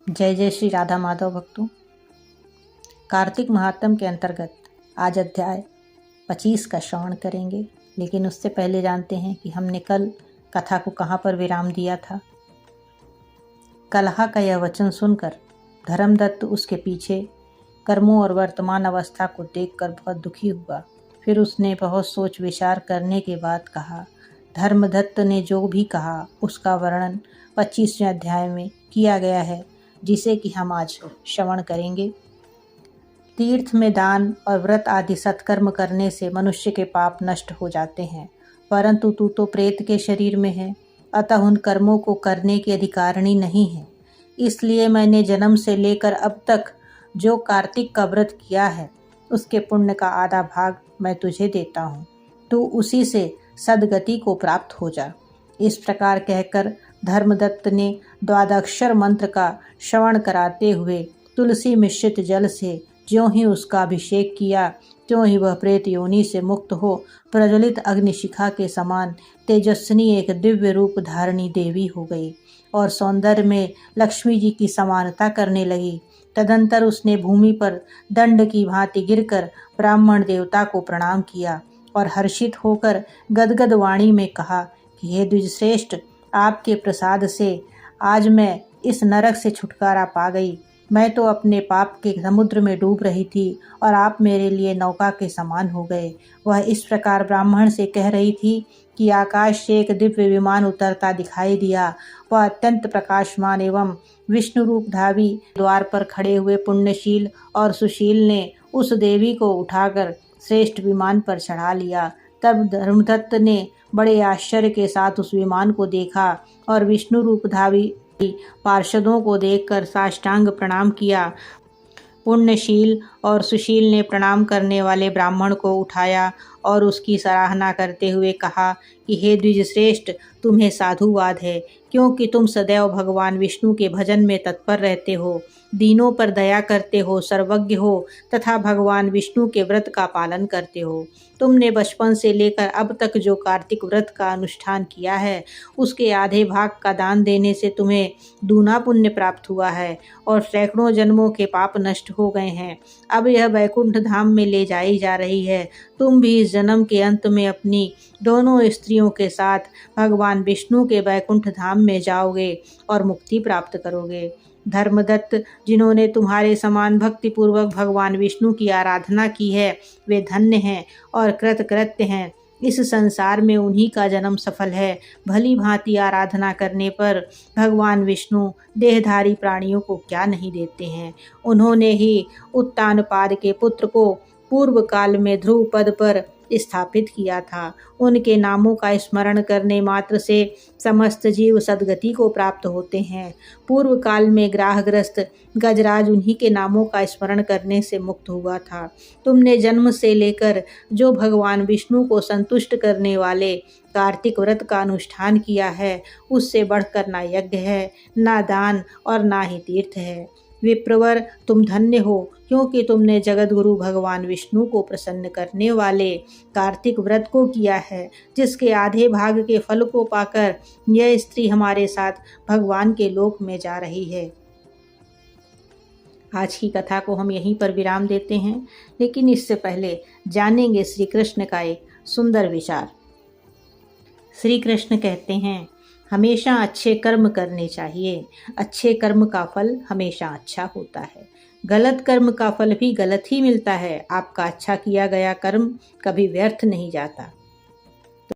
जय जय श्री राधा माधव भक्तों। कार्तिक महात्म के अंतर्गत आज अध्याय 25 का श्रवण करेंगे, लेकिन उससे पहले जानते हैं कि हमने कल कथा को कहाँ पर विराम दिया था। कलहा का यह वचन सुनकर धर्मदत्त उसके पीछे कर्मों और वर्तमान अवस्था को देखकर बहुत दुखी हुआ। फिर उसने बहुत सोच विचार करने के बाद कहा, धर्मदत्त ने जो भी कहा उसका वर्णन 25वें अध्याय में किया गया है, जिसे कि हम आज श्रवण करेंगे। तीर्थ में दान और व्रत आदि सत्कर्म करने से मनुष्य के पाप नष्ट हो जाते हैं, परंतु तू तो प्रेत के शरीर में है, अतः उन कर्मों को करने की अधिकारिणी नहीं है। इसलिए मैंने जन्म से लेकर अब तक जो कार्तिक का व्रत किया है, उसके पुण्य का आधा भाग मैं तुझे देता हूँ। तू उसी से सद्गति को प्राप्त हो जा। इस प्रकार कहकर धर्मदत्त ने द्वादक्षर मंत्र का श्रवण कराते हुए तुलसी मिश्रित जल से ज्यों ही उसका अभिषेक किया, त्यों ही वह प्रेत योनि से मुक्त हो प्रज्वलित अग्निशिखा के समान तेजस्विनी एक दिव्य रूप धारणी देवी हो गई और सौंदर्य में लक्ष्मी जी की समानता करने लगी। तदंतर उसने भूमि पर दंड की भांति गिरकर ब्राह्मण देवता को प्रणाम किया और हर्षित होकर गदगद वाणी में कहा कि हे द्विजश्रेष्ठ, आपके प्रसाद से आज मैं इस नरक से छुटकारा पा गई। मैं तो अपने पाप के समुद्र में डूब रही थी और आप मेरे लिए नौका के समान हो गए। वह इस प्रकार ब्राह्मण से कह रही थी कि आकाश से एक दिव्य विमान उतरता दिखाई दिया। वह अत्यंत प्रकाशमान एवं विष्णु रूप धावी द्वार पर खड़े हुए पुण्यशील और सुशील ने उस देवी को उठाकर श्रेष्ठ विमान पर चढ़ा लिया। तब धर्मदत्त ने बड़े आश्चर्य के साथ उस विमान को देखा और विष्णु रूपधावी पार्षदों को देखकर साष्टांग प्रणाम किया। पुण्यशील और सुशील ने प्रणाम करने वाले ब्राह्मण को उठाया और उसकी सराहना करते हुए कहा कि हे द्विजश्रेष्ठ, तुम्हें साधुवाद है, क्योंकि तुम सदैव भगवान विष्णु के भजन में तत्पर रहते हो, दीनों पर दया करते हो, सर्वज्ञ हो तथा भगवान विष्णु के व्रत का पालन करते हो। तुमने बचपन से लेकर अब तक जो कार्तिक व्रत का अनुष्ठान किया है, उसके आधे भाग का दान देने से तुम्हें दूना पुण्य प्राप्त हुआ है और सैकड़ों जन्मों के पाप नष्ट हो गए हैं। अब यह वैकुंठ धाम में ले जाई जा रही है। तुम भी इस जन्म के अंत में अपनी दोनों स्त्रियों के साथ भगवान विष्णु के वैकुंठ धाम में जाओगे और मुक्ति प्राप्त करोगे। धर्मदत्त, जिन्होंने तुम्हारे समान भक्ति पूर्वक भगवान विष्णु की आराधना की है, वे धन्य हैं और कृतकृत्य हैं। इस संसार में उन्हीं का जन्म सफल है। भली भांति आराधना करने पर भगवान विष्णु देहधारी प्राणियों को क्या नहीं देते हैं। उन्होंने ही उत्तानपाद के पुत्र को पूर्व काल में ध्रुव पद पर स्थापित किया था। उनके नामों का स्मरण करने मात्र से समस्त जीव सद्गति को प्राप्त होते हैं। पूर्व काल में ग्राहग्रस्त गजराज उन्हीं के नामों का स्मरण करने से मुक्त हुआ था। तुमने जन्म से लेकर जो भगवान विष्णु को संतुष्ट करने वाले कार्तिक व्रत का अनुष्ठान किया है, उससे बढ़कर ना यज्ञ है, ना दान और ना ही तीर्थ है। विप्रवर, तुम धन्य हो, क्योंकि तुमने जगतगुरु भगवान विष्णु को प्रसन्न करने वाले कार्तिक व्रत को किया है, जिसके आधे भाग के फल को पाकर यह स्त्री हमारे साथ भगवान के लोक में जा रही है। आज की कथा को हम यहीं पर विराम देते हैं, लेकिन इससे पहले जानेंगे श्री कृष्ण का एक सुंदर विचार। श्री कृष्ण कहते हैं, हमेशा अच्छे कर्म करने चाहिए। अच्छे कर्म का फल हमेशा अच्छा होता है। गलत कर्म का फल भी गलत ही मिलता है। आपका अच्छा किया गया कर्म कभी व्यर्थ नहीं जाता।